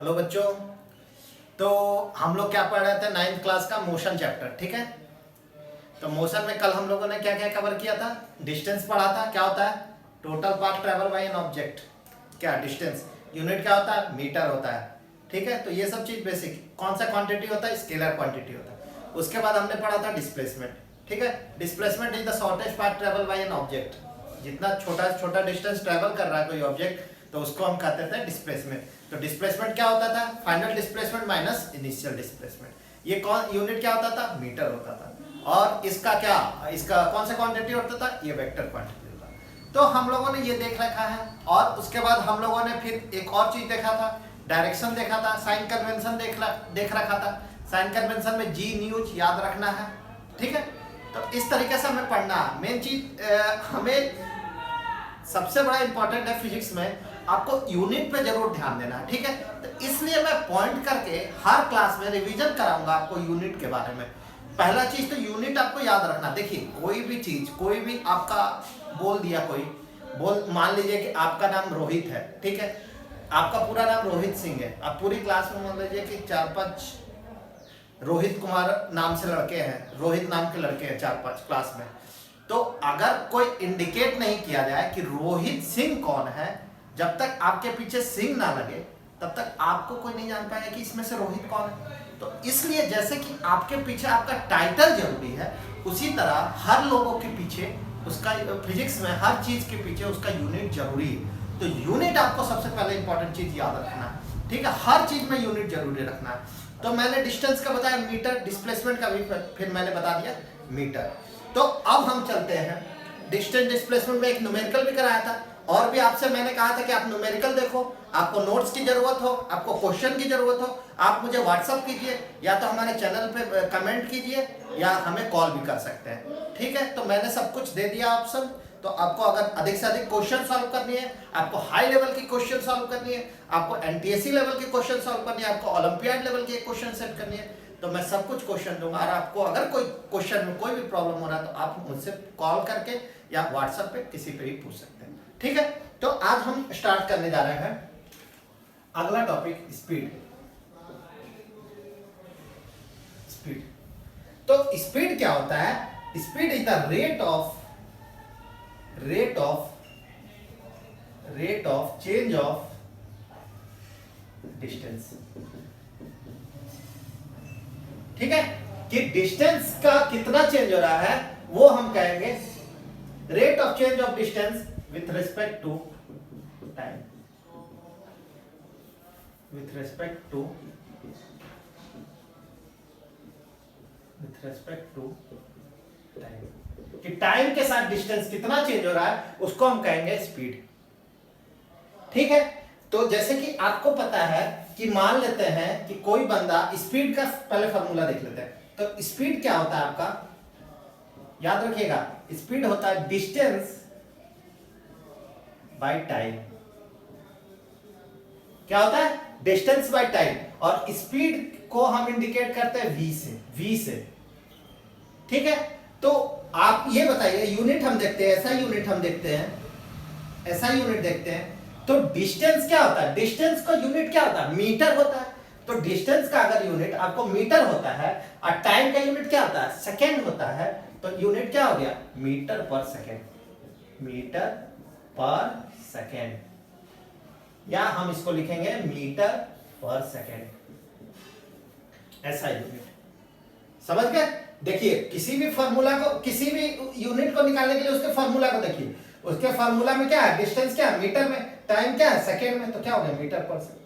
Hello बच्चों। तो हम लोग क्या पढ़ रहे थे, 9th क्लास का मोशन चैप्टर। ठीक है, तो मोशन में कल हम लोगों ने क्या क्या कवर किया था। डिस्टेंस पढ़ा था, क्या होता है total path travel by an object. क्या डिस्टेंस, यूनिट क्या होता है, मीटर होता है। ठीक है, तो ये सब चीज बेसिक। कौन सा क्वांटिटी होता है, स्केलर क्वांटिटी होता है। उसके बाद हमने पढ़ा था डिस्प्लेसमेंट। ठीक है, displacement is the shortest path travel by an object. जितना छोटा छोटा डिस्टेंस ट्रेवल कर रहा है कोई ऑब्जेक्ट, तो उसको हम कहते थे डिस्प्लेसमेंट। तो डिस्प्लेसमेंट क्या होता था, final displacement minus initial displacement. ये कौन यूनिट क्या होता था, मीटर होता था। और इसका क्या, इसका कौन सा क्वांटिटी होता था, ये वेक्टर क्वांटिटी होता था। तो हम लोगों ने ये देख रखा है। और उसके बाद हम लोगों ने फिर एक और चीज देखा था, डायरेक्शन देखा था, साइन कन्वेंशन देख रखा था। साइन कन्वेंशन में जी न्यूज याद रखना है। ठीक है, तो इस तरीके से हमें पढ़ना है। मेन चीज हमें सबसे बड़ा इंपॉर्टेंट है फिजिक्स में, आपको यूनिट पे जरूर ध्यान देना है। ठीक है, तो इसलिए मैं पॉइंट करके हर क्लास में रिवीजन कराऊंगा आपको यूनिट के बारे में। पहला चीज तो यूनिट आपको याद रखना। देखिए कोई भी चीज, कोई भी आपका बोल दिया, कोई बोल, मान लीजिए कि आपका नाम रोहित है। ठीक है, आपका पूरा नाम रोहित सिंह है। आप पूरी क्लास में मान लीजिए कि 4-5 रोहित कुमार नाम से लड़के हैं, रोहित नाम के लड़के हैं 4-5 क्लास में। तो अगर कोई इंडिकेट नहीं किया जाए कि रोहित सिंह कौन है, जब तक आपके पीछे सिंह ना लगे तब तक आपको कोई नहीं जान पाएगा कि इसमें से रोहित कौन है। तो इसलिए जैसे कि आपके पीछे आपका टाइटल जरूरी है, उसी तरह हर लोगों के पीछे उसका, फिजिक्स में हर चीज के पीछे उसका यूनिट जरूरी है। तो यूनिट आपको सबसे पहले इंपॉर्टेंट चीज याद रखना है। ठीक है, हर चीज में यूनिट जरूरी रखना है। तो मैंने डिस्टेंस का बताया मीटर, डिस्प्लेसमेंट का भी फिर मैंने बता दिया मीटर। तो अब हम चलते हैं, डिस्टेंस डिस्प्लेसमेंट में एक न्यूमेरिकल भी कराया था। और भी आपसे मैंने कहा था कि आप न्यूमेरिकल देखो, आपको नोट्स की जरूरत हो, आपको क्वेश्चन की जरूरत हो, आप मुझे व्हाट्सअप कीजिए, या तो हमारे चैनल पे कमेंट कीजिए, या हमें कॉल भी कर सकते हैं। ठीक है, तो मैंने सब कुछ दे दिया ऑप्शन। तो आपको अगर अधिक से अधिक क्वेश्चन सॉल्व करनी है, आपको हाई लेवल की क्वेश्चन सॉल्व करनी है, आपको एनटीएससी लेवल की क्वेश्चन सॉल्व करनी है, आपको ओलंपियाड लेवल के क्वेश्चन सेट करनी है, तो मैं सब कुछ क्वेश्चन दूंगा। और आपको अगर कोई क्वेश्चन में कोई भी प्रॉब्लम हो रहा है तो आप मुझसे कॉल करके या व्हाट्सएप पे किसी पे भी पूछ सकते हैं। ठीक है, तो आज हम स्टार्ट करने जा रहे हैं अगला टॉपिक, स्पीड। स्पीड, तो स्पीड क्या होता है, speed is the rate of change of distance. ठीक है, कि डिस्टेंस का कितना चेंज हो रहा है वो हम कहेंगे rate of change of distance with respect to time. With respect to time, कि टाइम के साथ डिस्टेंस कितना चेंज हो रहा है उसको हम कहेंगे स्पीड। ठीक है, तो जैसे कि आपको पता है कि मान लेते हैं कि कोई बंदा, स्पीड का पहले फॉर्मूला देख लेते हैं। तो स्पीड क्या होता है आपका, याद रखिएगा, स्पीड होता है डिस्टेंस बाय टाइम। क्या होता है, डिस्टेंस बाय टाइम। और स्पीड को हम इंडिकेट करते हैं v से। ठीक है, तो आप ये बताइए, यूनिट हम देखते हैं, ऐसा यूनिट हम देखते हैं, ऐसा यूनिट देखते हैं। तो डिस्टेंस क्या होता है, डिस्टेंस का यूनिट क्या होता है, मीटर होता है। तो डिस्टेंस का अगर यूनिट आपको मीटर होता है और टाइम का यूनिट क्या होता है, सेकेंड होता है, तो यूनिट क्या हो गया, metre per second. Metre per second, या हम इसको लिखेंगे मीटर पर सेकेंड, ऐसा यूनिट। समझ गए। देखिए किसी भी फॉर्मूला को, किसी भी यूनिट को निकालने के लिए उसके फॉर्मूला को देखिए, उसके फॉर्मूला में क्या है, डिस्टेंस क्या है मीटर में, टाइम क्या है सेकेंड में, तो क्या हो गया मीटर पर सेकेंड।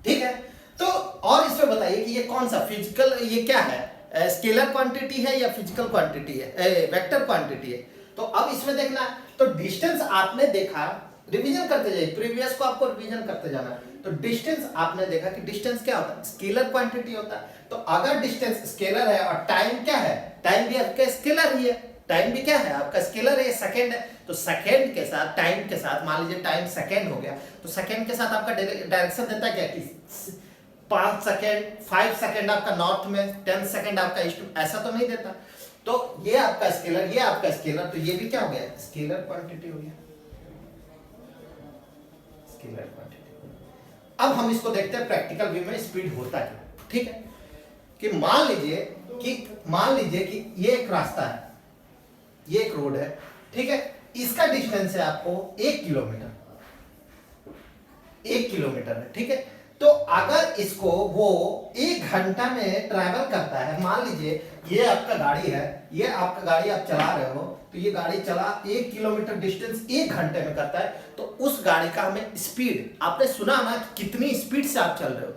ठीक है, तो और इसमें बताइए कि ये कौन सा फिजिकल, ये क्या है, स्केलर क्वांटिटी है या फिजिकल क्वांटिटी है, वेक्टर क्वांटिटी है। तो अब इसमें देखना, तो डिस्टेंस आपने देखा, रिवीजन करते जाइए, प्रीवियस को आपको रिवीजन करते जाना है। तो डिस्टेंस आपने देखा कि डिस्टेंस क्या होता है, स्केलर क्वांटिटी होता है। तो अगर डिस्टेंस स्केलर है और टाइम क्या है, टाइम भी आपका स्केलर ही है, टाइम भी क्या है आपका स्केलर है, सेकंड है। तो सेकंड के साथ, टाइम के साथ, मान लीजिए टाइम सेकंड हो गया, तो सेकंड के साथ आपका डायरेक्शन देता है क्या, कि 5 सेकंड, 5 सेकंड आपका नॉर्थ में, 10 सेकंड आपका ईस्ट, ऐसा तो नहीं देता। तो ये आपका स्केलर, ये आपका स्केलर, तो ये भी क्या हो गया, स्केलर क्वांटिटी हो गया, स्केलर क्वांटिटी। अब हम इसको देखते हैं प्रैक्टिकल व्यू में स्पीड होता क्या। ठीक है, कि मान लीजिए कि ये एक रास्ता है, ये एक रोड है, ठीक है, इसका डिस्टेंस है आपको 1 किलोमीटर, 1 किलोमीटर है, ठीक है। तो अगर इसको वो 1 घंटा में ट्रैवल करता है, मान लीजिए ये आपका गाड़ी है, ये आपका गाड़ी आप चला रहे हो, तो ये गाड़ी चला 1 किलोमीटर डिस्टेंस 1 घंटे में करता है, तो उस गाड़ी का हमें स्पीड, आपने सुना ना कितनी स्पीड से आप चल रहे हो,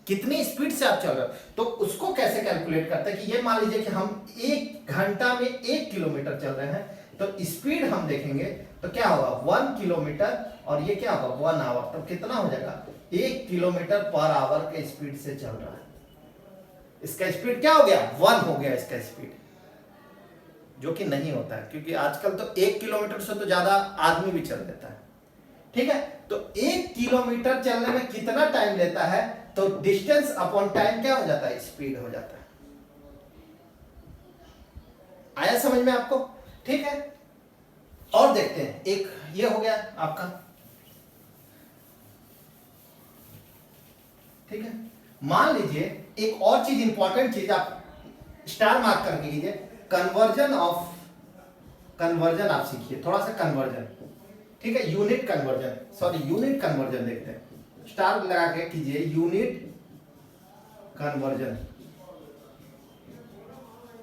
कितनी स्पीड से आप चल रहे हो, तो उसको कैसे कैलकुलेट करते हैं कि ये मान लीजिए कि हम 1 घंटा में 1 किलोमीटर चल रहे हैं, तो स्पीड हम देखेंगे तो क्या होगा 1 किलोमीटर और ये क्या होगा 1 आवर, तो कितना हो जाएगा 1 किलोमीटर पर आवर के स्पीड से चल रहा है। इसका स्पीड क्या हो गया 1 हो गया इसका स्पीड, जो कि नहीं होता है, क्योंकि आजकल तो 1 किलोमीटर से तो ज्यादा आदमी भी चल देता है। ठीक है, तो 1 किलोमीटर चलने में कितना टाइम लेता है, तो डिस्टेंस अपॉन टाइम क्या हो जाता है, स्पीड हो जाता है। आया समझ में आपको? ठीक है, और देखते हैं, एक ये हो गया आपका, ठीक है। मान लीजिए एक और चीज, इंपॉर्टेंट चीज आप स्टार मार्क करके लीजिए, कन्वर्जन आप सीखिए थोड़ा सा, कन्वर्जन, ठीक है, यूनिट कन्वर्जन देखते हैं, स्टार लगा के कीजिए,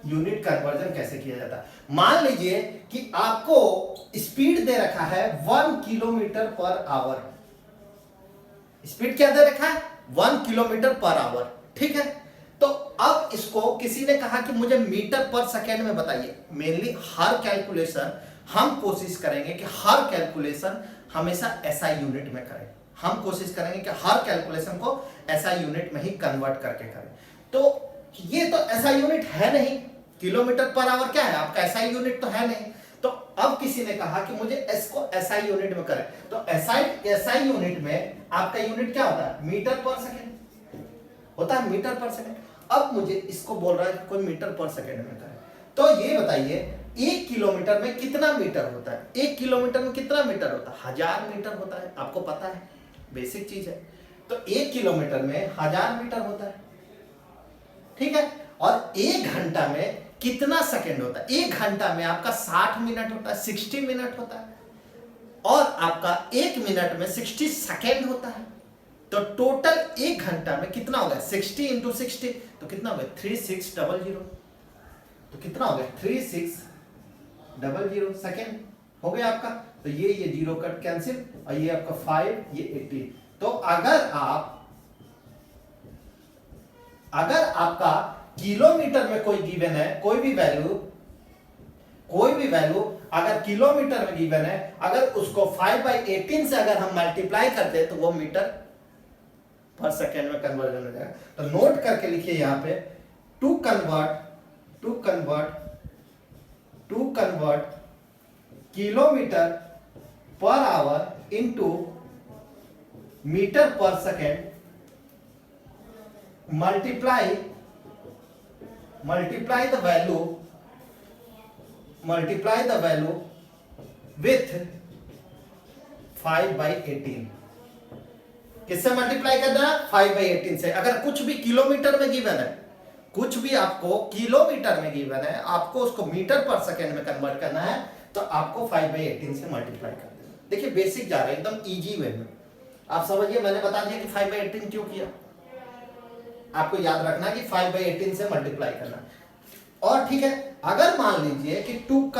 यूनिट कन्वर्जन कैसे किया जाता है। मान लीजिए कि आपको स्पीड दे रखा है 1 किलोमीटर पर आवर, स्पीड क्या दे रखा है 1 किलोमीटर पर आवर, ठीक है। तो अब इसको किसी ने कहा कि मुझे मीटर पर सेकेंड में बताइए। मेनली हर कैलकुलेशन हम कोशिश करेंगे कि हर कैलकुलेशन हमेशा एसआई यूनिट में करें, हम कोशिश करेंगे कि हर कैलकुलेशन को एसआई यूनिट में ही कन्वर्ट करके करें। तो ये तो एसआई यूनिट है नहीं, किलोमीटर पर आवर क्या है आपका एसआई यूनिट तो है नहीं। तो अब किसी ने कहा कि मुझे इसको एसआई यूनिट में करें, तो एसआई यूनिट में आपका यूनिट क्या होता है, मीटर पर सेकेंड होता है, मीटर पर सेकेंड। अब मुझे इसको बोल रहा है कि कोई मीटर पर सेकेंड में करे, तो ये बताइए 1 किलोमीटर में कितना मीटर होता है, 1 किलोमीटर में कितना मीटर होता है, 1000 मीटर होता है, आपको पता है, बेसिक चीज है। तो 1 किलोमीटर में 1000 मीटर होता है, ठीक है। और 1 घंटा में कितना सेकंड होता है, 1 घंटा में आपका 60 मिनट होता है, 60 मिनट होता है, और आपका 1 मिनट में 60 सेकंड होता है। तो टोटल 1 घंटा में कितना हो गया 60 इंटू 60, तो कितना हो गया 3600, तो कितना हो गया 3600 सेकेंड हो गया आपका। तो ये जीरो कट कैंसिल, और ये आपका 5, ये 18। तो अगर आपका किलोमीटर में कोई गिवन है, कोई भी वैल्यू अगर किलोमीटर में गिवन है, अगर उसको 5/18 से अगर हम मल्टीप्लाई करते हैं तो वो मीटर पर सेकेंड में कन्वर्जन हो जाएगा। तो नोट करके लिखिए यहां पे, to convert kilometre per hour into metre per second, multiply the value with 5/18। किससे मल्टीप्लाई करना है 5/18 से। अगर कुछ भी किलोमीटर में गिवन है, कुछ भी आपको किलोमीटर में गिवन है, आपको उसको मीटर पर सेकेंड में कन्वर्ट करना है, तो आपको 5/18 से मल्टीप्लाई कर देना। देखिए बेसिक जा रहा है एकदम इजी वे में, आप समझिए। मैंने बता दिया कि 5/18 क्यों किया, आपको याद रखना कि 5/18 से मल्टीप्लाई करना। और ठीक है, अगर मान लीजिए कि to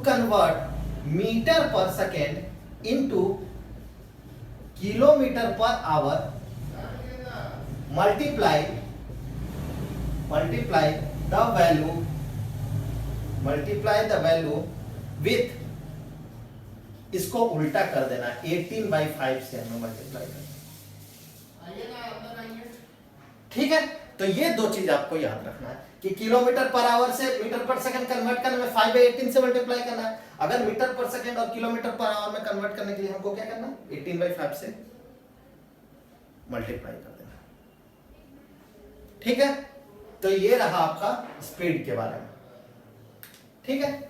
convert metre per second into kilometre per our, multiply the value with, इसको उल्टा कर देना, 18/5 से हमें मल्टीप्लाई करना, ठीक है। तो ये दो चीज आपको याद रखना है कि किलोमीटर पर आवर से मीटर पर सेकंड कन्वर्ट करने में 5/18 से मल्टीप्लाई करना है। अगर मीटर पर सेकंड और किलोमीटर पर आवर में कन्वर्ट करने के लिए हमको क्या करना है 18/5 से मल्टीप्लाई कर देना, ठीक है। तो ये रहा आपका स्पीड के बारे में, ठीक है।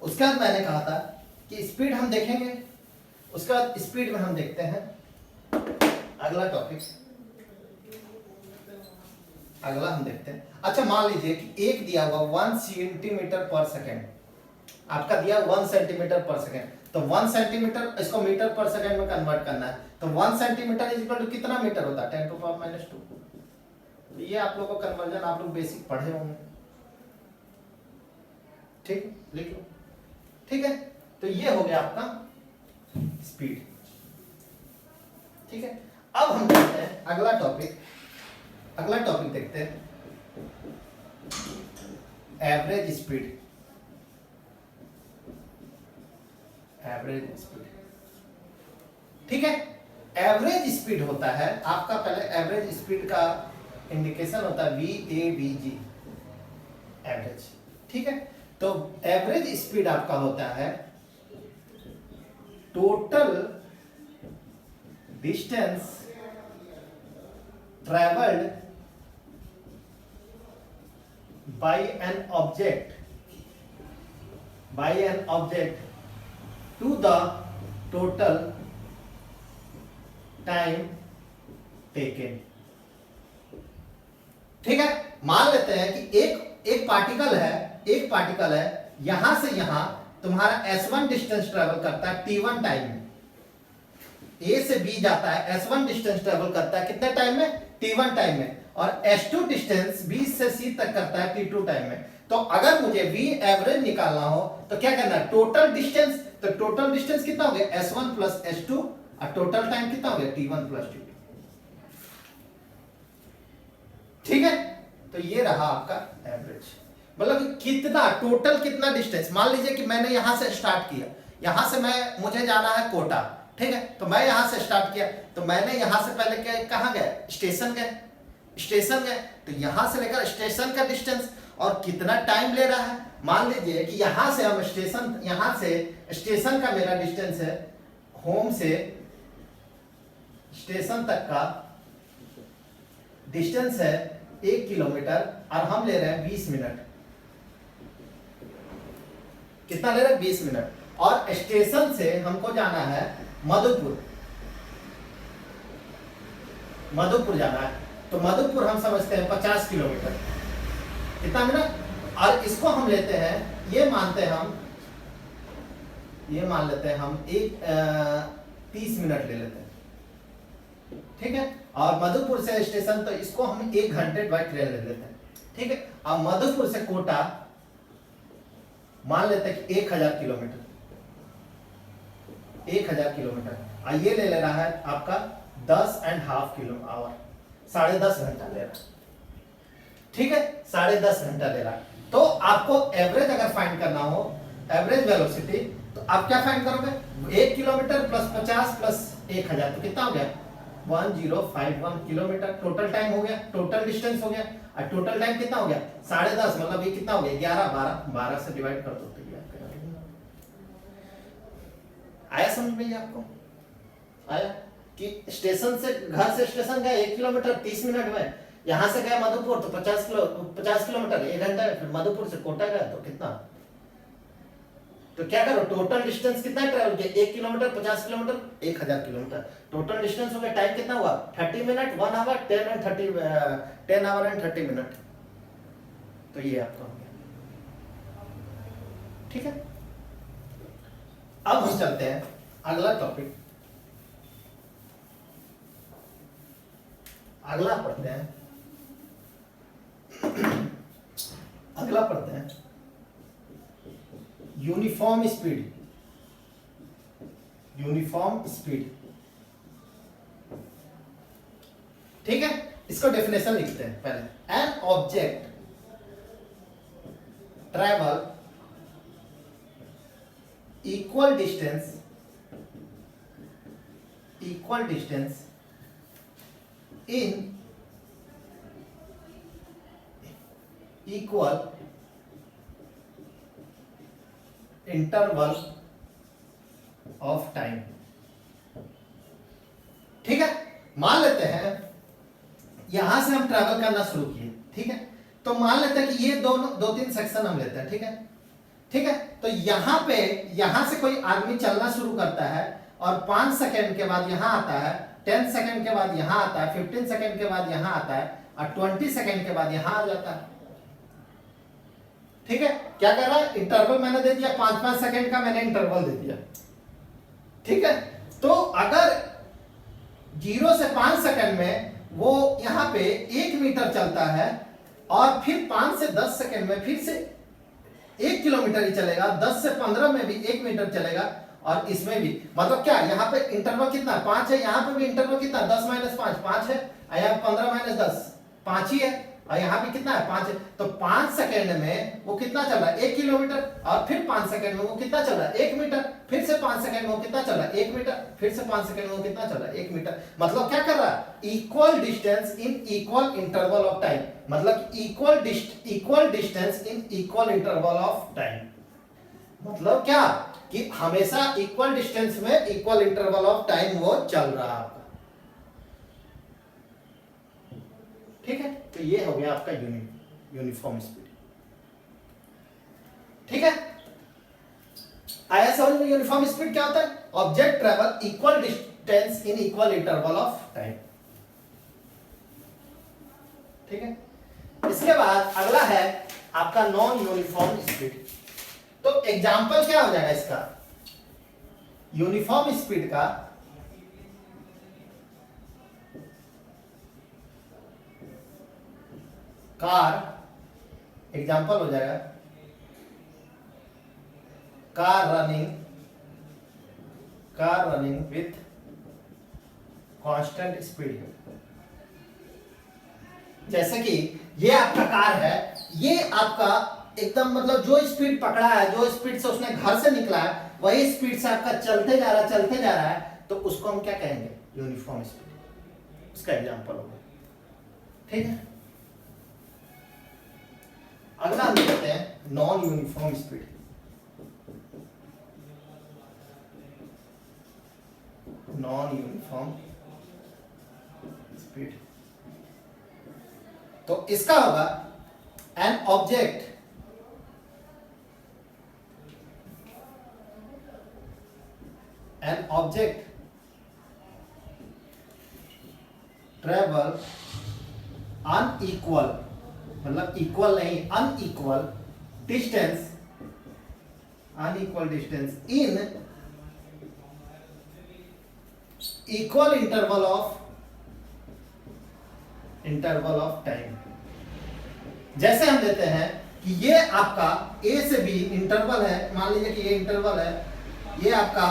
उसके बाद मैंने कहा था कि स्पीड हम देखेंगे, उसके बाद स्पीड में हम देखते हैं अगला टॉपिक। अगला हम देखते हैं, अच्छा मान लीजिए कि एक दिया हुआ 1 सेंटीमीटर पर सेकेंड, आपका दिया 1 सेंटीमीटर पर सेकेंड, तो 1 सेंटीमीटर इसको मीटर पर सेकेंड में कन्वर्ट करना है, तो 1 सेंटीमीटर इज इक्वल टू कितना मीटर होता है? 10 टू पावर माइनस 2। ये आप लोगों को कन्वर्जन आप लोग बेसिक पढ़े होंगे, ठीक, लिख लो, ठीक है। तो ये हो गया आपका स्पीड, ठीक है। अब हम देखते हैं अगला टॉपिक। अगला टॉपिक देखते हैं एवरेज स्पीड। एवरेज स्पीड, ठीक है। एवरेज स्पीड होता है आपका, पहले एवरेज स्पीड का इंडिकेशन होता है VAVG, एवरेज, ठीक है। तो एवरेज स्पीड आपका होता है total distance travelled by an object to the total time taken, ठीक है। मान लेते हैं कि एक पार्टिकल है यहां से यहां तुम्हारा S1 डिस्टेंस ट्रेवल करता है T1 टाइम में, A से B जाता है, S1 डिस्टेंस ट्रेवल करता है कितने टाइम में? T1 टाइम में, और S2 डिस्टेंस B से C तक करता है T2 टाइम में। तो अगर मुझे V एवरेज निकालना हो तो क्या करना है? टोटल डिस्टेंस, तो टोटल डिस्टेंस कितना हो गया? S1 प्लस S2, और टोटल टाइम कितना हो गया? T1 प्लस T2, ठीक है। तो ये रहा आपका एवरेज, मतलब कितना टोटल कितना डिस्टेंस। मान लीजिए कि मैंने यहां से स्टार्ट किया, यहां से मुझे जाना है कोटा, ठीक है। तो मैं यहां से स्टार्ट किया, तो मैंने यहां से पहले कहां गए? स्टेशन गए, तो यहां से लेकर स्टेशन का डिस्टेंस और कितना टाइम ले रहा है। मान लीजिए कि यहां से स्टेशन का मेरा डिस्टेंस है, होम से स्टेशन तक का डिस्टेंस है 1 किलोमीटर, और हम ले रहे हैं 20 मिनट। कितना ले रहे हैं? 20 मिनट। और स्टेशन से हमको जाना है मधुपुर जाना है, तो मधुपुर हम समझते हैं 50 किलोमीटर, कितना मिनट। और इसको हम लेते हैं, ये मान लेते हैं हम 30 मिनट ले लेते हैं, ठीक है। और मधुपुर से स्टेशन, तो इसको हम 1 घंटे बाय ट्रेन ले लेते हैं, ठीक है। अब मधुपुर से कोटा मान लेते हैं कि 1000 किलोमीटर, 1000 किलोमीटर, और ये ले रहा है आपका 10.5 किलो आवर, 10.5 घंटा ले रहा है, ठीक है, 10.5 घंटा ले रहा है। तो आपको एवरेज अगर फाइंड करना हो, एवरेज वेलोसिटी, तो आप क्या फाइंड करोगे? 1 किलोमीटर प्लस 50 प्लस 1000, तो कितना हो गया? 1051 किलोमीटर। टोटल टाइम हो गया, टोटल डिस्टेंस हो गया, और टोटल टाइम कितना हो गया? 10.5, मतलब ये कितना हो गया? 11, 12 से डिवाइड कर दो, तो ये आपका आया समझ में? आपको आया कि स्टेशन से, घर से स्टेशन गए 1 किलोमीटर 30 मिनट में, यहां से गए मधुपुर तो 50 किलोमीटर 1 घंटा में, फिर मधुपुर से कोटा गए तो कितना? तो क्या करो, टोटल डिस्टेंस कितना ट्रैवल किया? 1 kilometre 50 kilometre 1000 kilometre, total distance हो गया। टाइम कितना हुआ? 30 minute, 1 hour 10 hour and 30 minute. तो ये आपका हो गया, ठीक है। अब हम चलते हैं अगला टॉपिक, अगला पढ़ते हैं यूनिफॉर्म स्पीड, ठीक है। इसको डेफिनेशन लिखते हैं पहले। An object travel equal distance in equal interval of time, ठीक है। मान लेते हैं यहां से हम ट्रैवल करना शुरू किए, ठीक है। तो मान लेते हैं कि ये दोनों 2-3 सेक्शन हम लेते हैं, ठीक है। तो यहां से कोई आदमी चलना शुरू करता है, और 5 सेकंड के बाद यहां आता है, 10 सेकंड के बाद यहां आता है, 15 सेकंड के बाद यहां आता है और 20 सेकंड के बाद यहां आ जाता है। ठीक है, क्या कर रहा है, इंटरवल मैंने दे दिया 5-5 सेकंड का, मैंने इंटरवल दे दिया। ठीक है, तो अगर 0 से 5 सेकंड में वो यहां पे 1 मीटर चलता है और फिर 5 से 10 सेकंड में फिर से 1 किलोमीटर ही चलेगा, 10 से 15 में भी 1 मीटर चलेगा और इसमें भी, मतलब क्या यहाँ पे इंटरवल कितना 5 है, यहाँ पे भी इंटरवल कितना 10 - 5 5 है, यहाँ 15 - 10 5 ही है और यहाँ भी कितना है 5 है। तो 5 सेकंड में वो कितना चल रहा है 1 किलोमीटर और फिर 5 सेकंड में वो कितना चल रहा है 1 मीटर, फिर से 5 सेकंड में वो कितना चल रहा है 1 मीटर, फिर से 5 सेकंड में वो कितना चल रहा है 1 मीटर। मतलब क्या कर रहा है, equal distance in equal interval of time, मतलब equal distance in equal interval of time. मतलब क्या कि हमेशा इक्वल डिस्टेंस में इक्वल इंटरवल ऑफ टाइम वो चल रहा है। ठीक है, तो ये हो गया आपका यूनिफॉर्म स्पीड। ठीक है, आया समझ में यूनिफॉर्म स्पीड क्या होता है, object travel equal distance in equal interval of time. ठीक है, इसके बाद अगला है आपका नॉन यूनिफॉर्म स्पीड। तो एग्जांपल क्या हो जाएगा इसका, यूनिफॉर्म स्पीड का कार, एग्जांपल हो जाएगा car running with constant speed. जैसे कि ये आपका कार है, ये आपका एकदम मतलब जो स्पीड पकड़ा है, जो स्पीड से उसने घर से निकला है, वही स्पीड से आपका चलते जा रहा है, तो उसको हम क्या कहेंगे, यूनिफॉर्म स्पीड। इसका एग्जांपल होगा। ठीक है, अगला हम देखते हैं non uniform speed. Non uniform speed, तो इसका होगा एन ऑब्जेक्ट ट्रेवल अनइक्वल, मतलब इक्वल नहीं, unequal distance in equal interval of time. जैसे हम देते हैं कि ये आपका ए से बी इंटरवल है, मान लीजिए कि ये इंटरवल है, ये आपका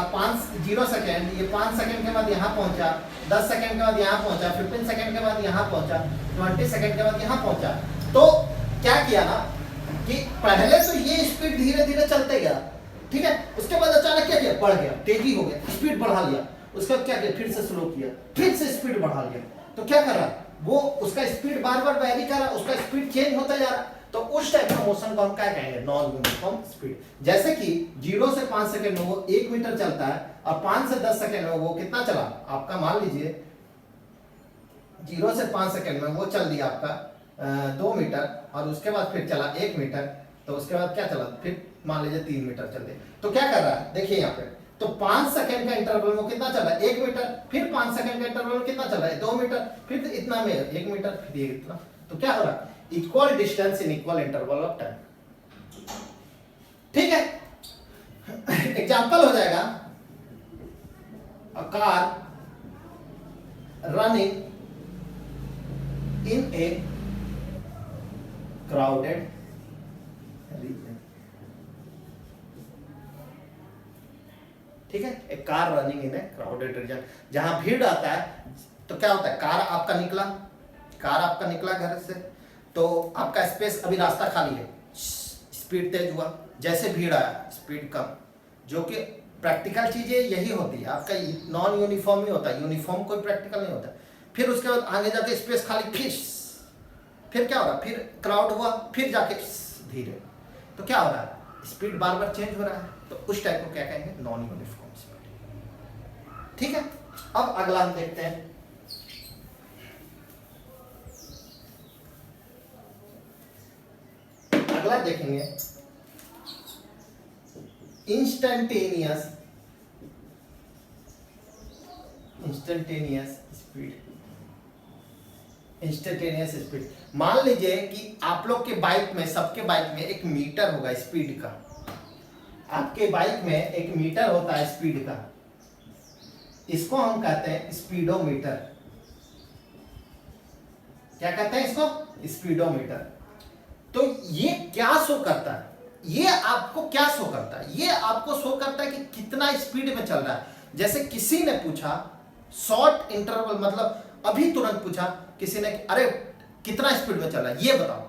0 सेकेंड, ये 5 सेकेंड के बाद यहां पहुंचा, 10 सेकेंड के बाद यहां पहुंचा, 15 सेकेंड के बाद यहां पहुंचा, 20 सेकेंड के बाद यहां पहुंचा। तो क्या किया ना कि पहले तो ये स्पीड धीरे धीरे चलते गया, ठीक है, उसके बाद अचानक क्या किया, बढ़ गया, तेजी हो गया, स्पीड बढ़ा लिया, उसके बाद क्या किया, फिर से स्लो किया, फिर से स्पीड बढ़ा लिया। तो क्या कर रहा है वो, उसका स्पीड बार बार वेरी कर रहा है, उसका स्पीड चेंज होता जा रहा है। तो उस टाइप का मोशन को हम क्या कहेंगे, नॉन यूनिफॉर्म स्पीड। जैसे कि 0 से 5 सेकंड में वो 1 मीटर चलता है और 5 से 10 सेकंड में वो कितना चला, आपका मान लीजिए 0 से 5 सेकंड में वो चल दिया आपका 2 मीटर और उसके बाद फिर चला 1 मीटर, तो उसके बाद क्या चला, फिर मान लीजिए 3 मीटर चल दिया। तो क्या कर रहा है, देखिए यहाँ पे, तो 5 सेकंड का इंटरवल में कितना चला, 1 मीटर, फिर 5 सेकंड का इंटरवल में कितना चला है, 2 मीटर, फिर इतना में 1 मीटर, फिर ये इतना। तो क्या हो रहा है, equal distance in equal interval of time. ठीक है, एग्जांपल हो जाएगा a car running in a crowded region. ठीक है, एक car running in a crowded region, जहां भीड़ आता है। तो क्या होता है, कार आपका निकला घर से, तो आपका स्पेस, अभी रास्ता खाली है, स्पीड तेज हुआ, जैसे भीड़ आया स्पीड कम, जो कि प्रैक्टिकल चीजें यही होती है, आपका नॉन यूनिफॉर्म ही होता है, यूनिफॉर्म कोई प्रैक्टिकल नहीं होता। फिर उसके बाद आगे जाके स्पेस खाली, फिर क्या होगा, फिर क्राउड हुआ, फिर जाके धीरे, तो क्या हो रहा है, स्पीड बार बार चेंज हो रहा है। तो उस टाइप को क्या कहेंगे, नॉन यूनिफॉर्म स्पीड। ठीक है, अब अगला हम देखते हैं अगला देखेंगे instantaneous instantaneous speed, instantaneous speed. मान लीजिए कि आप लोग के बाइक में, सबके बाइक में एक मीटर होगा स्पीड का, आपके बाइक में एक मीटर होता है स्पीड का, इसको हम कहते हैं स्पीडोमीटर। क्या कहते हैं इसको? स्पीडोमीटर। तो ये क्या शो करता है? ये आपको क्या शो करता है? ये आपको शो करता है कि कितना स्पीड में चल रहा है। जैसे किसी ने पूछा शॉर्ट इंटरवल, मतलब अभी तुरंत पूछा किसी ने, अरे कितना स्पीड में चल रहा है ये बताओ,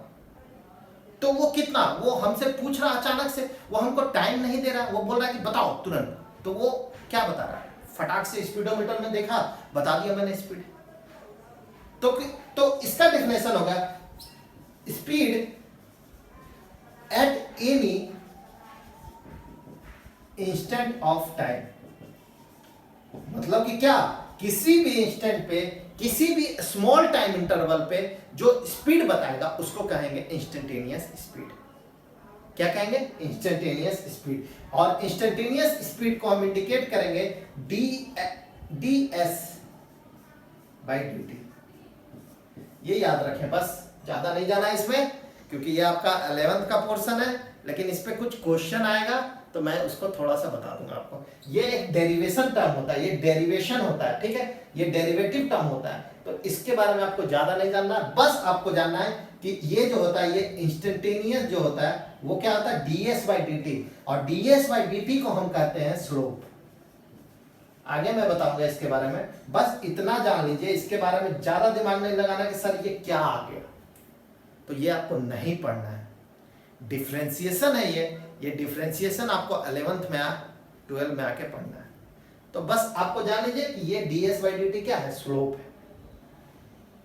तो वो कितना, वो हमसे पूछ रहा अचानक से, वो हमको टाइम नहीं दे रहा, वो बोल रहा है कि बताओ तुरंत, तो वो क्या बता रहा है? फटाक से स्पीडोमीटर में देखा, बता दिया मैंने स्पीड। तो इसका डेफिनेशन होगा speed at any instant of time. मतलब कि क्या, किसी भी इंस्टेंट पे, किसी भी स्मॉल टाइम इंटरवल पे जो स्पीड बताएगा उसको कहेंगे इंस्टेंटेनियस स्पीड। क्या कहेंगे? Instantaneous speed. और इंस्टेंटेनियस स्पीड को हम इंडिकेट करेंगे D S by D T. ये याद रखें, बस ज्यादा नहीं जाना इसमें, क्योंकि ये आपका 11th का पोर्शन है, लेकिन इस पे कुछ क्वेश्चन आएगा तो मैं उसको थोड़ा सा बता दूंगा आपको। ये एक डेरिवेशन टर्म होता है, ये डेरिवेशन होता है, ठीक है, ये डेरिवेटिव टर्म होता है, तो इसके बारे में आपको ज्यादा नहीं जानना, बस आपको जानना है कि ये जो होता है, ये इंस्टेंटेनियस जो होता है वो क्या होता है? ds बाई डी टी, और ds बाई डी टी को हम कहते हैं स्लोप। आगे मैं बताऊंगा इसके बारे में, बस इतना जान लीजिए, इसके बारे में ज्यादा दिमाग नहीं लगाना कि सर ये क्या आ गया, तो ये आपको नहीं पढ़ना है। डिफरेंशिएशन है ये डिफरेंशिएशन आपको 11th में 12 में आके पढ़ना है। तो बस आपको जान लीजिए कि ये ds बाई डी टी क्या है? स्लोप है,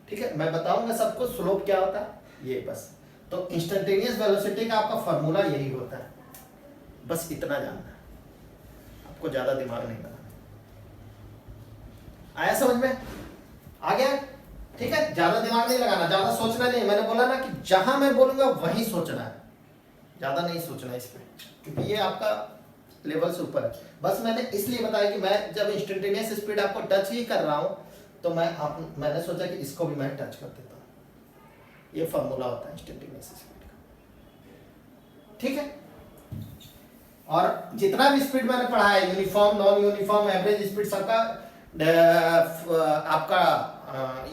ठीक है। मैं बताऊंगा सबको स्लोप क्या होता है, ये बस। तो इंस्टेंटेनियस वेलोसिटी का आपका फॉर्मूला यही होता है, बस इतना जानना है, आपको ज्यादा दिमाग नहीं लगाना। आया समझ में? आ गया? ठीक है, ज्यादा दिमाग नहीं लगाना, ज्यादा सोचना नहीं। मैंने बोला ना कि जहां मैं बोलूंगा वहीं सोचना है, ज्यादा नहीं सोचना इस पे, क्योंकि ये आपका लेवल से ऊपर है। बस मैंने इसलिए बताया कि मैं जब इंस्टेंटेनियस स्पीड आपको टच ही कर रहा हूं, तो मैंने सोचा कि इसको भी मैं टच कर देता हूं। ये फॉर्मूला होता है इंस्टेंटेनियस स्पीड का, ठीक है। और जितना भी स्पीड मैंने पढ़ा है, uniform, non uniform, average speed, सबका आपका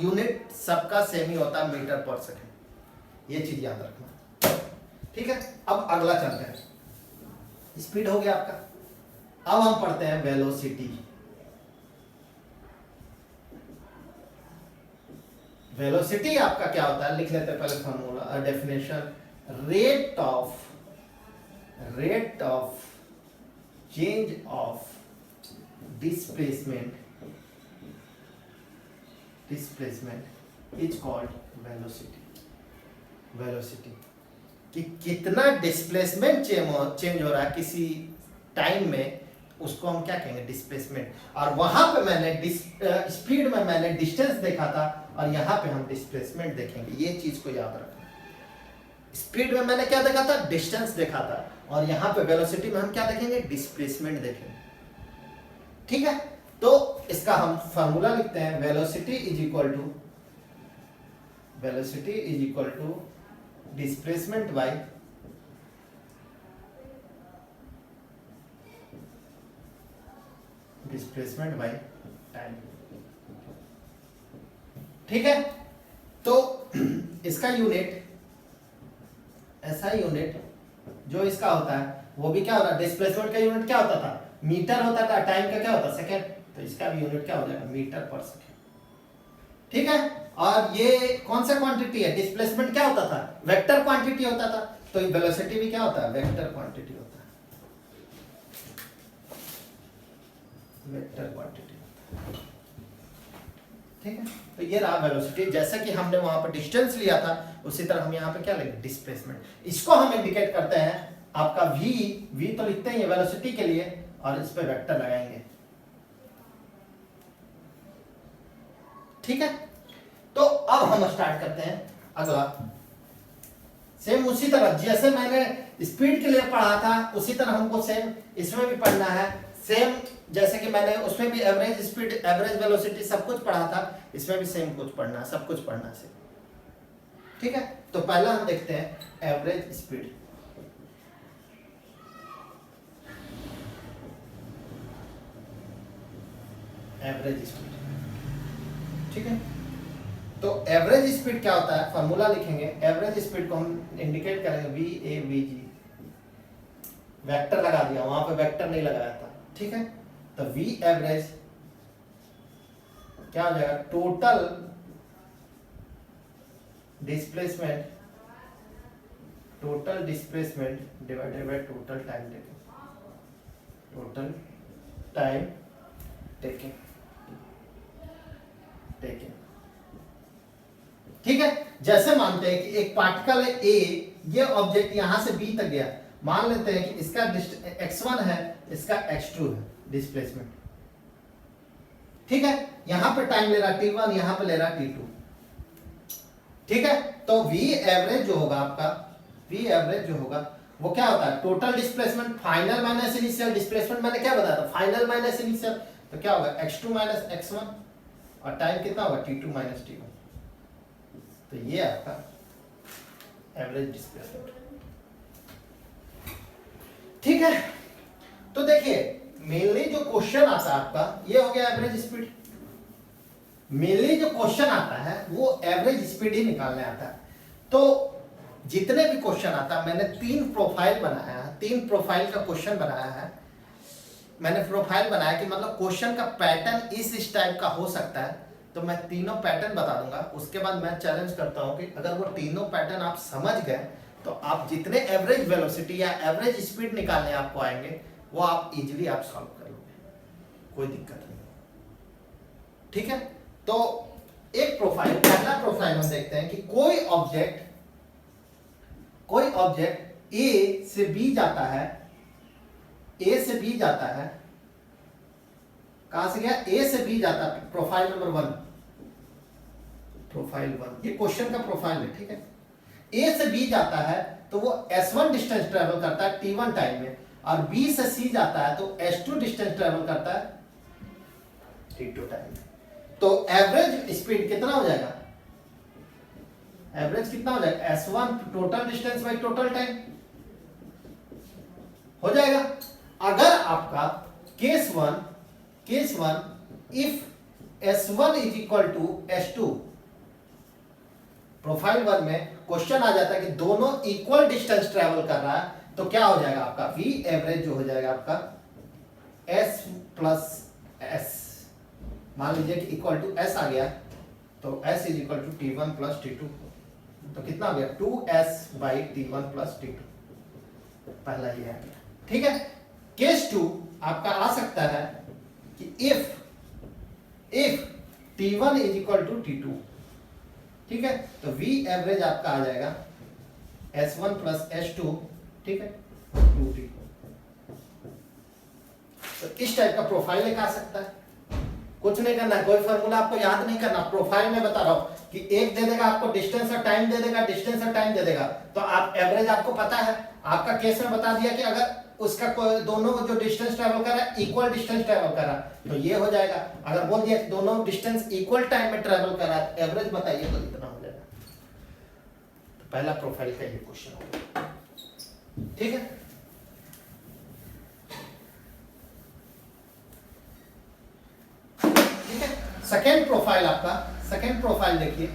यूनिट सबका सेम ही होता है, मीटर पर सेकेंड। ये चीज याद रखना, ठीक है। अब अगला चलते हैं। स्पीड हो गया आपका, अब हम पढ़ते हैं वेलोसिटी। वेलोसिटी आपका क्या होता है, लिख लेते हैं पहले formula, definition. Rate of change of displacement is called velocity. कि कितना डिस्प्लेसमेंट चेंज हो रहा है किसी टाइम में, उसको हम क्या कहेंगे? डिस्प्लेसमेंट। और वहां पे मैंने स्पीड में मैंने डिस्टेंस देखा था, और यहाँ पे हम डिस्प्लेसमेंट देखेंगे। ये चीज को याद रखना। स्पीड में मैंने क्या देखा था? डिस्टेंस देखा था, और यहाँ पे वेलोसिटी में हम क्या देखेंगे? डिस्प्लेसमेंट देखेंगे, ठीक है। तो इसका हम फॉर्मूला लिखते हैं, velocity is equal to displacement by time, ठीक है। तो इसका यूनिट, ऐसा यूनिट जो इसका होता है वो भी क्या होता है? डिस्प्लेसमेंट का यूनिट क्या होता था? मीटर होता था। टाइम का क्या होता? सेकेंड। तो इसका भी यूनिट क्या हो जाएगा? मीटर पर सेकेंड, ठीक है। और ये कौन सा क्वांटिटी है? डिस्प्लेसमेंट क्या होता था? वेक्टर क्वांटिटी होता था। तो वेलोसिटी भी क्या होता है? वेक्टर क्वांटिटी होता है, वेक्टर क्वांटिटी होता है, ठीक है। तो ये रहा वेलोसिटी। जैसा कि हमने वहां पर डिस्टेंस लिया था, उसी तरह हम यहाँ पे क्या लेंगे? डिस्प्लेसमेंट। इसको हम इंडिकेट करते हैं आपका v तो लिखते हैं वेलोसिटी के लिए, और इस पे वेक्टर लगाएंगे, ठीक है। तो अब हम स्टार्ट करते हैं अगला। सेम उसी तरह जैसे मैंने स्पीड के लिए पढ़ा था, उसी तरह हमको सेम इसमें भी पढ़ना है। सेम जैसे कि मैंने उसमें भी एवरेज स्पीड, एवरेज वेलोसिटी सब कुछ पढ़ा था, इसमें भी सेम कुछ पढ़ना, सब कुछ पढ़ना से। ठीक है, तो पहला हम देखते हैं एवरेज स्पीड। एवरेज स्पीड, ठीक है। तो एवरेज स्पीड क्या होता है, फॉर्मूला लिखेंगे। एवरेज स्पीड को हम इंडिकेट करेंगे V A V ji, vector लगा दिया, वहां पे वेक्टर नहीं लगाया था, ठीक है। तो वी एवरेज क्या हो जाएगा, total displacement, total displacement divided by total time taking, total time taking, taking, ठीक है। जैसे मानते हैं कि एक पार्टिकल है ए, ये ऑब्जेक्ट यहां से बी तक गया, मान लेते हैं कि इसका x1 है, इसका x2 है डिस्प्लेसमेंट, ठीक है। यहां पे टाइम ले रहा t1, यहां पे ले रहा t2, ठीक है। तो v एवरेज जो होगा आपका, v एवरेज जो होगा वो क्या होता है, total displacement final minus initial displacement, मैंने क्या बताया था, फाइनल माइनस इनिशियल, तो क्या होगा x2 माइनस x1, और टाइम कितना होगा t2 माइनस t1, तो ये आपका एवरेज डिस्प्लेसमेंट, ठीक है। तो देखिए मेनली जो क्वेश्चन आता है आपका, ये हो गया एवरेज स्पीड। मेनली जो क्वेश्चन आता है वो एवरेज स्पीड ही निकालने आता है। तो जितने भी क्वेश्चन आता है, मैंने 3 प्रोफाइल बनाया है, 3 प्रोफाइल का क्वेश्चन बनाया है। मैंने प्रोफाइल बनाया कि मतलब क्वेश्चन का पैटर्न इस टाइप का हो सकता है, तो मैं तीनों पैटर्न बता दूंगा। उसके बाद मैं चैलेंज करता हूं कि अगर वो तीनों पैटर्न आप समझ गए तो आप जितने एवरेज वेलोसिटी या एवरेज स्पीड निकालने आपको आएंगे वो आप इजीली आप सॉल्व कर लोगे, कोई दिक्कत नहीं, ठीक है। तो एक प्रोफाइल, पहला प्रोफाइल हम देखते हैं कि कोई ऑब्जेक्ट ए से बी जाता है, ए से बी जाता है, कहां से गया, ए से बी जाता है, प्रोफाइल नंबर 1, प्रोफाइल 1, ये क्वेश्चन का प्रोफाइल है, ठीक है। ए से बी जाता है तो वो s1 डिस्टेंस ट्रेवल करता है t1 टाइम में, और बी से सी जाता है तो s2 डिस्टेंस ट्रेवल करता है t2 टाइम में। तो एवरेज स्पीड कितना हो जाएगा, एवरेज कितना हो जाएगा, s1 total distance by total time हो जाएगा। अगर आपका case one if s1 is equal to s2, profile 1 में क्वेश्चन आ जाता है कि दोनों इक्वल डिस्टेंस ट्रेवल कर रहा है, तो क्या हो जाएगा आपका v एवरेज जो हो जाएगा आपका s प्लस s, मान लीजिए कि इक्वल टू s आ गया, तो s is equal to t1 plus t2, तो कितना हो गया 2s by t1 plus t2, पहला ये आ गया, ठीक है। केस 2 आपका आ सकता है कि if t1 is equal to t2, ठीक है, तो v एवरेज आपका आ जाएगा s1 प्लस s2, ठीक है, 2t। तो इस टाइप का प्रोफाइल एक आ सकता है, कुछ नहीं करना, कोई फार्मूला आपको याद नहीं करना, प्रोफाइल में बता रहा हूं कि एक दे देगा आपको डिस्टेंस और टाइम दे देगा, डिस्टेंस और टाइम दे देगा, तो आप एवरेज आपको पता है। आपका केस में बता दिया कि अगर उसका दोनों जो डिस्टेंस ट्रेवल कर रहा है इक्वल डिस्टेंस ट्रेवल कर रहा है, तो ये हो जाएगा। अगर बोल दिया कि दोनों डिस्टेंस इक्वल टाइम में ट्रेवल कर रहा है, एवरेज बताइए तो इतना हो जाएगा। तो पहला प्रोफाइल का ये क्वेश्चन होगा, ठीक है। ठीक है, सेकेंड प्रोफाइल आपका, सेकेंड प्रोफाइल देखिए,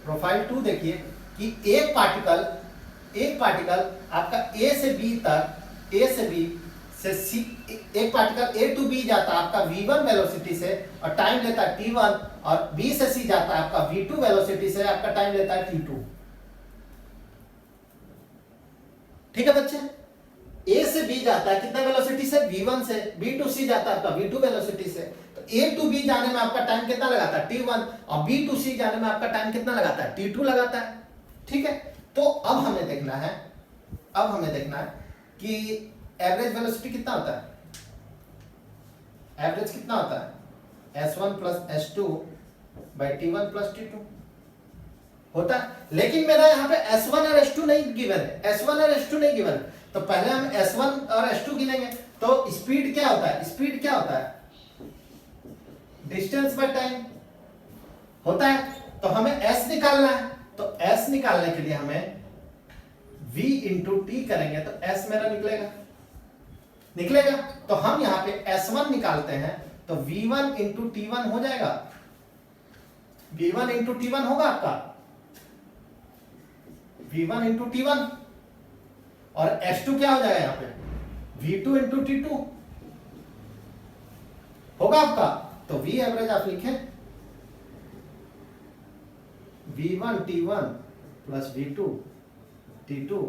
प्रोफाइल 2 देखिए कि एक पार्टिकल आपका ए से बी तक, ए से बी से सी, एक पार्टिकल ए टू बी जाता है आपका v1 वेलोसिटी से और टाइम लेता है t1, और बी से सी जाता है आपका v2 वेलोसिटी से, आपका टाइम लेता है t2, ठीक है बच्चे। ए से बी जाता है कितना वेलोसिटी से, v1 से, बी टू सी जाता है आपका v2 वेलोसिटी से, तो ए टू बी जाने में आपका टाइम कितना लगाता है t1, और बी टू सी जाने में आपका टाइम कितना लगाता है t2 लगाता है, ठीक है। तो अब हमें देखना है कि एवरेज वेलोसिटी कितना होता है, एवरेज कितना होता है s1 plus s2 by t1 plus t2 होता है। लेकिन मेरा यहाँ पे s1 और s2 नहीं गिवन है, s1 और s2 नहीं गिवन है, तो पहले हम S1 और S2 गिनेंगे। तो स्पीड क्या होता है, स्पीड क्या होता है, डिस्टेंस बाय टाइम होता है। तो हमें S निकालना है, तो S निकालने के लिए हमें V इंटू टी करेंगे तो S मेरा निकलेगा। तो हम यहाँ पे S1 निकालते हैं तो V1 इंटू T1 हो जाएगा, V1 इंटू T1 होगा आपका, V1 इंटू T1। और S2 क्या हो जाएगा यहाँ पे, V2 इंटू T2 होगा आपका। तो V एवरेज आप लिखें V1 T1 plus V2 T2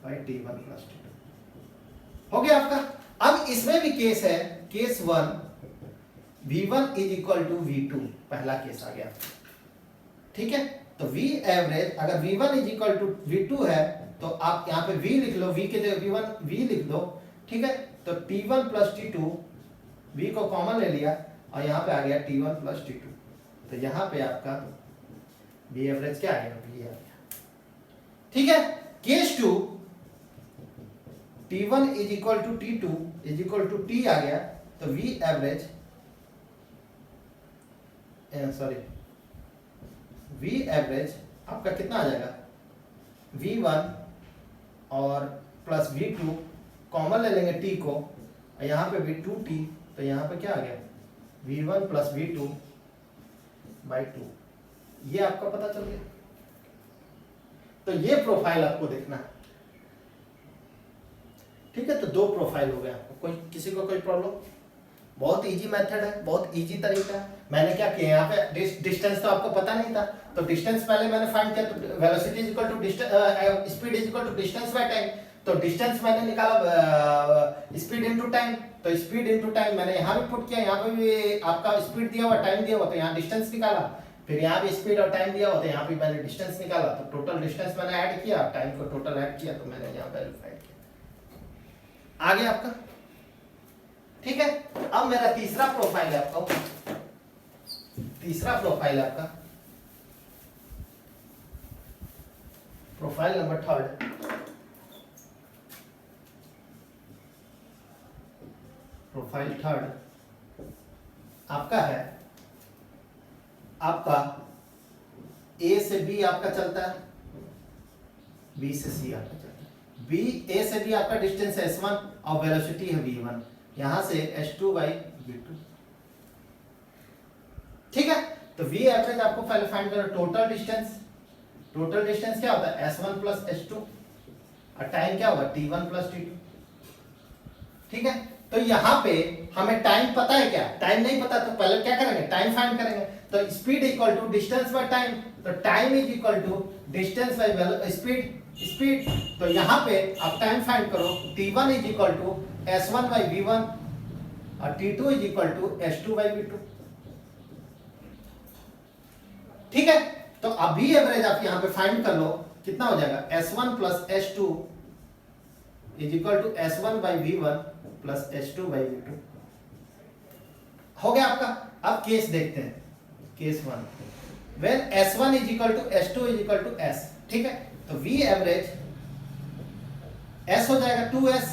by T1 plus T2 हो गया आपका। अब इसमें भी केस है, case 1 V1 is equal to V2, पहला केस आ गया, ठीक है। तो V एवरेज अगर V1 is equal to V2 है तो आप यहाँ पे V लिख लो, V के जगह V1 V लिख दो, ठीक है। तो T1 प्लस T2, V को कॉमन ले लिया और यहाँ पे आ गया T1 प्लस T2। तो यहाँ पे आपका V एवरेज क्या आ गया, V आ गया, ठीक है। Case 2 T1 is equal to T2 is equal to T आ गया। तो V एवरेज V एवरेज आपका कितना आ जाएगा, V1 और प्लस V2 कॉमन ले लेंगे T को, यहाँ पे भी 2T, तो यहाँ पे क्या आ गया V1 प्लस V2 बाई 2, ये आपका पता चल गया। तो ये प्रोफाइल आपको देखना है, ठीक है। तो दो प्रोफाइल हो गए आपको, कोई किसी को कोई प्रॉब्लम, बहुत इजी मेथड है, बहुत इजी तरीका है। मैंने क्या किया यहाँ पे डिस्टेंस तो आपको पता नहीं था, तो डिस्टेंस पहले मैंने फाइंड किया, तो velocity is equal to speed is equal to distance by time. तो डिस्टेंस मैंने निकाला स्पीड इनटू टाइम, तो स्पीड इनटू टाइम मैंने यहाँ भी पुट किया, यहाँ पे भी आपका स्पीड दिया हुआ, टाइम दिया हुआ, तो यहाँ डिस्टेंस निकाला, फिर यहाँ भी स्पीड और टाइम दिया हुआ, तो यहाँ पे मैंने डिस्टेंस निकाला। तो टोटल डिस्टेंस मैंने ऐड किया, टाइम को टोटल ऐड किया, तो मैंने यहाँ वैल्यू फाइंड किया, आ गया आपका, ठीक है। अब मेरा तीसरा प्रोफाइल है आपका, तीसरा प्रोफाइल है आपका प्रोफाइल नंबर 3, प्रोफाइल 3 आपका है, आपका A से B आपका चलता है, B से C आपका चलता है। A से B आपका डिस्टेंस है S1 और वेलोसिटी है V1, यहां से S2 बाई V2, ठीक है। तो V एवरेज आपको पहले फाइंड करना, टोटल डिस्टेंस क्या होता है S1 प्लस S2 और टाइम क्या होगा T1 प्लस T2, ठीक है। तो यहाँ पे हमें टाइम पता है क्या, टाइम नहीं पता, तो पहले क्या करेंगे, टाइम फाइंड करेंगे। तो speed equal to distance by time, तो time is equal to distance by speed. तो यहाँ पे आप टाइम फाइंड करो, T1 is equal to S1 by V1 और T2 is equal to S2 by V2, ठीक है। तो अभी एवरेज आप यहाँ पे फाइंड कर लो, कितना हो जाएगा S1 plus S2 is equal to S1 by V1 plus S2 by V2 हो गया आपका। अब केस देखते हैं, case 1 when S1 is equal to S2 is equal to S, ठीक है। तो V एवरेज S हो जाएगा 2S,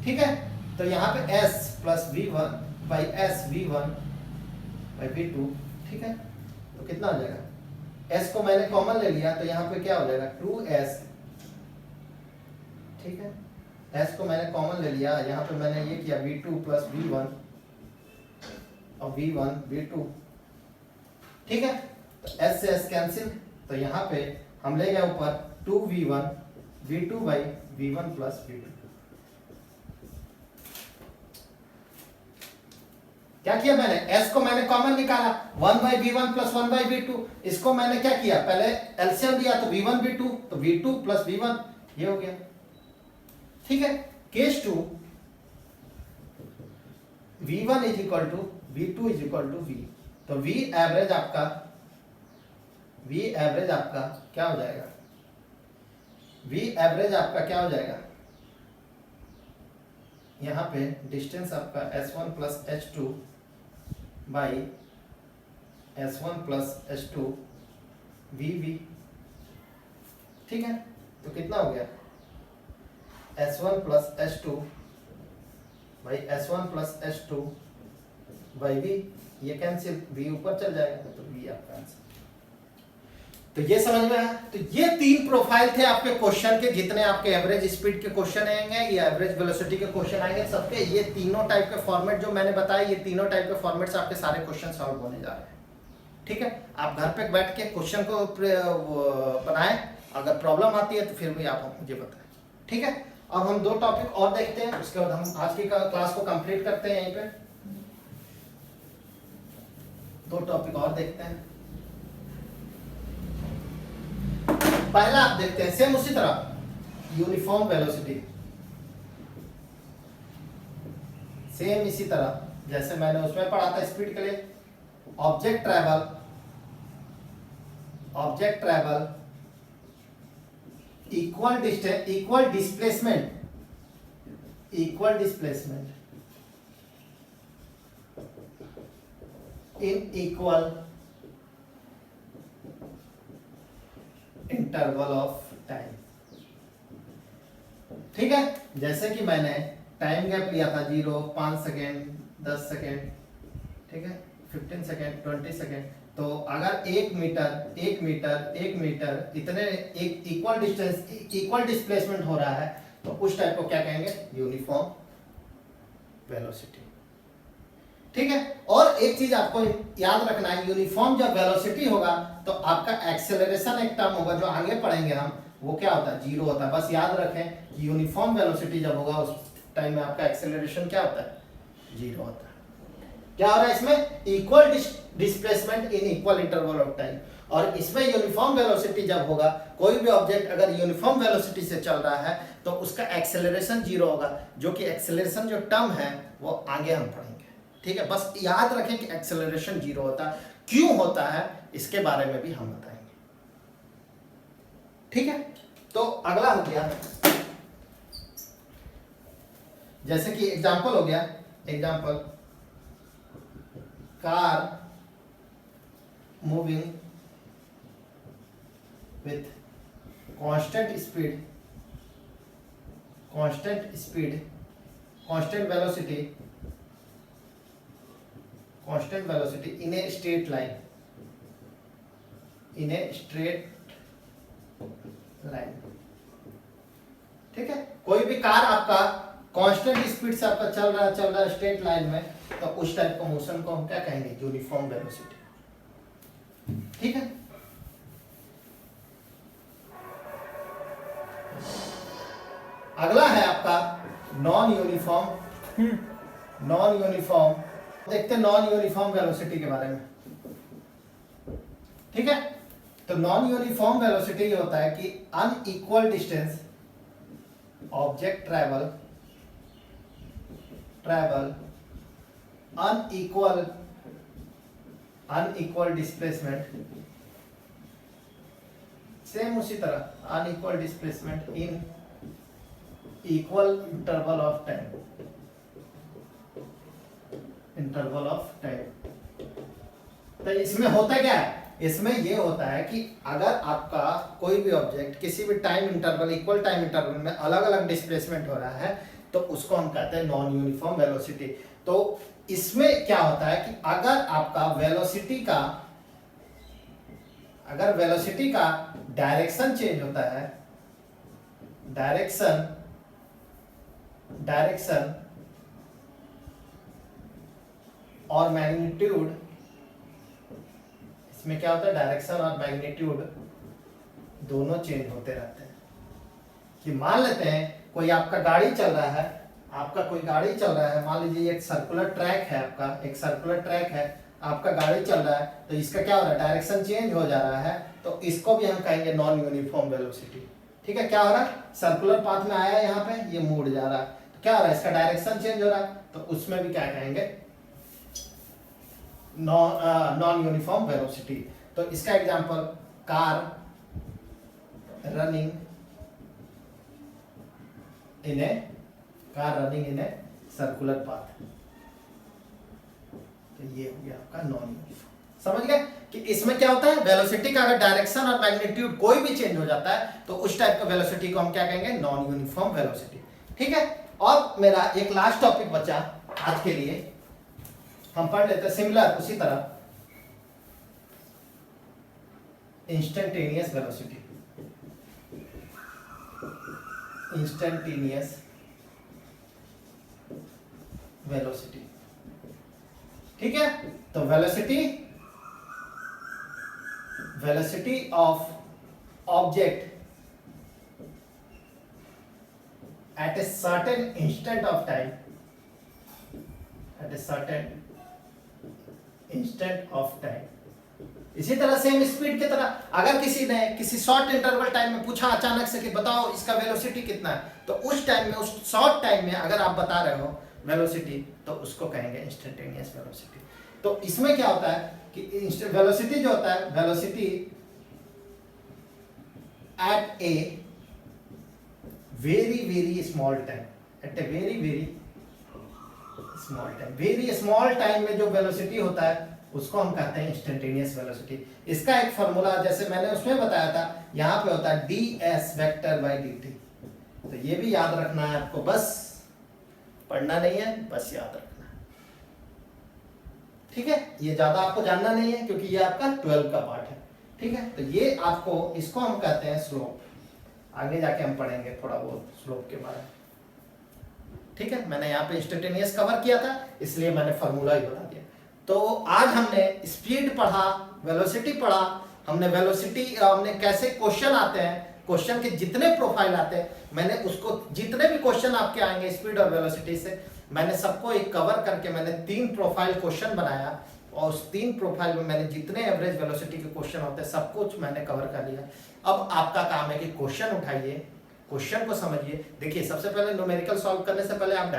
ठीक है। तो यहाँ पे S plus V1 by S V1 by V2, ठीक है। तो कितना हो जाएगा, S को मैंने कॉमन ले लिया, तो यहाँ पे क्या हो जाएगा 2S, ठीक है। S को मैंने कॉमन ले लिया, यहाँ पे मैंने ये किया V2 प्लस V1 और V1 V2, ठीक है। तो S से S कैंसिल, तो यहाँ पे हम ले गए ऊपर 2V1 V2 by V1 plus V2, क्या किया मैंने, S को मैंने कॉमन निकाला 1 by V1 plus 1 by V2, इसको मैंने क्या किया, पहले एलसीएम लिया, तो V1 V2, तो V2 प्लस V1 ये हो गया, ठीक है। Case 2 V1 is equal to V2 is equal to V, तो V एवरेज आपका क्या हो जाएगा, V एवरेज आपका क्या हो जाएगा, यहाँ पे डिस्टेंस आपका S1 plus H2 by S1 plus H2 VV, ठीक है। तो कितना हो गया S1 प्लस S2 भाई S1 plus S2 by V, ये कैंसिल, V ऊपर चल जाएगा तो V आपका आंसर। तो ये समझ में आया। तो ये तीन प्रोफाइल थे आपके क्वेश्चन के, जितने आपके एवरेज स्पीड के क्वेश्चन आएंगे या एवरेज वेलोसिटी के क्वेश्चन आएंगे सबके, ये तीनों टाइप के फॉर्मेट जो मैंने बताया, ये तीनों टाइप के फॉर्मेट से आपके सारे क्वेश्चन सॉल्व होने जा रहे हैं। ठीक है, आप घर पे बैठ के क्वेश्चन को बनाएं, अगर प्रॉब्लम आती है तो फिर भी आप मुझे बताएं। ठीक है, अब हम दो टॉपिक और देखते हैं, उसके बाद हम आज की क्लास को कंप्लीट करते हैं। यहीं पे दो टॉपिक और देखते हैं। पहला आप देखते हैं सेम उसी तरह यूनिफॉर्म वेलोसिटी, सेम इसी तरह जैसे मैंने उसमें पढ़ा था स्पीड के लिए। Object travel equal distance, equal displacement in equal interval of time. ठीक है, जैसे कि मैंने टाइम गैप लिया था 0, 5 सेकेंड, 10 सेकेंड, ठीक है, 15 सेकेंड, 20 सेकेंड। तो अगर 1 मीटर इतने एक इक्वल डिस्टेंस, इक्वल डिस्प्लेसमेंट हो रहा है, तो उस टाइप को क्या कहेंगे? Uniform velocity. ठीक है, और एक चीज आपको याद रखना है, यूनिफॉर्म जब वेलोसिटी होगा तो आपका एक्सेलरेशन एक टर्म होगा जो आगे पढ़ेंगे हम, वो क्या होता है? 0 होता है। बस याद रखें कि यूनिफॉर्म वेलोसिटी जब होगा उस टाइम में आपका एक्सेलरेशन क्या होता है? 0 होता है। क्या हो रहा है इसमें? Equal displacement in equal interval of time. और इसमें यूनिफॉर्म वेलोसिटी जब होगा, कोई भी ऑब्जेक्ट अगर यूनिफॉर्म वेलोसिटी से चल रहा है तो उसका एक्सेलरेशन 0 होगा, जो कि एक्सेलरेशन जो टर्म है वो आगे हम पढ़ेंगे। ठीक है, बस याद रखें कि एक्सेलरेशन 0 होता है। क्यों होता है इसके बारे में भी हम बताएंगे। ठीक है, तो अगला हो गया, जैसे कि एग्जांपल हो गया, example car moving with constant speed, constant velocity in a straight line, ठीक है, कोई भी कार आपका कांस्टेंट स्पीड से आपका चल रहा है स्ट्रेट लाइन में, तो उस टाइप का मोशन को हम क्या कहेंगे? Uniform velocity. ठीक है, अगला है आपका नॉन यूनिफॉर्म। देखते हैं नॉन यूनिफॉर्म वेलोसिटी के बारे में। ठीक है, तो नॉन यूनिफॉर्म वेलोसिटी ये होता है कि unequal distance, object travel unequal displacement, same उसी तरह unequal displacement in equal interval of time. तो इसमें होता क्या है? इसमें ये होता है कि अगर आपका कोई भी ऑब्जेक्ट किसी भी time interval, equal time interval में अलग अलग डिस्प्लेसमेंट हो रहा है, तो उसको हम कहते हैं नॉन यूनिफॉर्म वेलोसिटी। तो इसमें क्या होता है कि अगर आपका वेलोसिटी का डायरेक्शन चेंज होता है, डायरेक्शन और मैग्नीट्यूड, इसमें क्या होता है? डायरेक्शन और मैग्नीट्यूड दोनों चेंज होते रहते हैं। कि मान लेते हैं कोई आपका गाड़ी चल रहा है, मान लीजिए एक सर्कुलर ट्रैक है, आपका गाड़ी चल रहा है, तो इसका क्या हो रहा है? डायरेक्शन चेंज हो जा रहा है, तो इसको भी हम कहेंगे नॉन यूनिफॉर्म वेलोसिटी। ठीक है, क्या हो रहा है? सर्कुलर पाथ में आया, यहाँ पे ये मुड़ जा रहा है, तो क्या हो रहा है? इसका डायरेक्शन चेंज हो रहा है, तो उसमें भी क्या कहेंगे? Non uniform velocity. तो इसका example car running in a circular path, तो ये हो गया आपका नॉन यूनिफॉर्म। समझ गए कि इसमें क्या होता है? वेलोसिटी का अगर डायरेक्शन और मैग्नीट्यूड कोई भी चेंज हो जाता है, तो उस टाइप का वेलोसिटी को हम क्या कहेंगे? Non uniform velocity. ठीक है। और मेरा एक लास्ट टॉपिक बचा आज के लिए, हम पढ़ लेते हैं सिमिलर उसी तरह, इंस्टेंटेनियस वेलोसिटी। इंस्टेंटेनियस वेलोसिटी, ठीक है। तो velocity of object at a certain instant of time, at a certain instant of time। इसी तरह सेम स्पीड की तरह अगर किसी ने किसी शॉर्ट इंटरवल टाइम में पूछा अचानक से कि बताओ इसका वेलोसिटी कितना है, तो उस टाइम में, उस शॉर्ट टाइम में अगर आप बता रहे हो वेलोसिटी, तो उसको कहेंगे इंस्टेंटेनियस वेलोसिटी। तो इसमें क्या होता है कि वेलोसिटी जो होता है, velocity at A very small time, at a very small time, very small time में जो वेलोसिटी होता है उसको हम कहते हैं इंस्टेंटेनियस वेलोसिटी। इसका एक फॉर्मूला जैसे मैंने उसमें बताया था, यहाँ पे होता है ds वेक्टर बाय dt। तो ये भी याद रखना है आपको, बस पढ़ना नहीं है, बस याद रखना है, ठीक है। ये ज्यादा आपको जानना नहीं है क्योंकि ये आपका 12 का पार्ट है, ठीक है। तो ये आपको, इसको हम कहते हैं स्लोप। आगे जाके हम पढ़ेंगे थोड़ा बहुत स्लोप के बारे में, ठीक है। मैंने यहाँ पे इंस्टेंटेनियस कवर किया था इसलिए मैंने फार्मूला ही बता दिया। तो आज हमने स्पीड पढ़ा, वेलोसिटी पढ़ा, हमने वेलोसिटी, हमने कैसे क्वेश्चन आते हैं, क्वेश्चन के जितने प्रोफाइल आते हैं, मैंने उसको, जितने भी क्वेश्चन आपके आएंगे स्पीड और वेलोसिटी से, मैंने सबको एक कवर करके मैंने 3 प्रोफाइल क्वेश्चन बनाया, और उस 3 प्रोफाइल में मैंने जितने एवरेज वेलोसिटी के क्वेश्चन होते हैं सब कुछ मैंने कवर कर लिया। अब आपका काम है कि क्वेश्चन उठाइए, क्वेश्चन को समझिए। देखिए सबसे पहले न्यूमेरिकल सॉल्व करने से पहले आप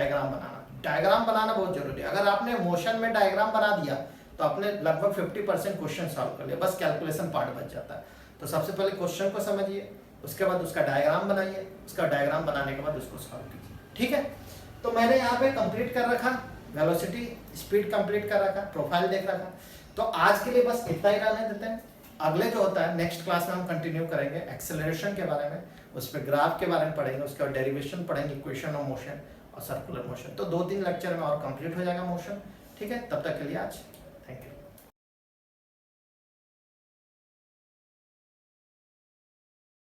डायग्राम बनाना बहुत जरूरी है। अगर आपने मोशन में डायग्राम बना दिया तो आपने लगभग 50% क्वेश्चन सॉल्व कर लिया, बस कैलकुलेशन पार्ट बच जाता है। तो सबसे पहले क्वेश्चन को समझिए, उसके बाद उसका डायग्राम बनाइए, उसका डायग्राम बनाने के बाद उसको सॉल्व कीजिए, ठीक है। तो मैंने यहाँ पे कंप्लीट कर रखा, वेलोसिटी स्पीड कंप्लीट कर रखा, प्रोफाइल देख रखा। तो आज के लिए बस इतना ही रहने देते हैं। अगले जो होता है नेक्स्ट क्लास में हम कंटिन्यू करेंगे एक्सेलरेशन के बारे में, उस पर ग्राफ के बारे में पढ़ेंगे, उसके बाद डेरिवेशन पढ़ेंगे, इक्वेशन ऑफ मोशन और सर्कुलर मोशन। तो 2-3 लेक्चर में और कंप्लीट हो जाएगा मोशन, ठीक है। तब तक के लिए आज थैंक यू।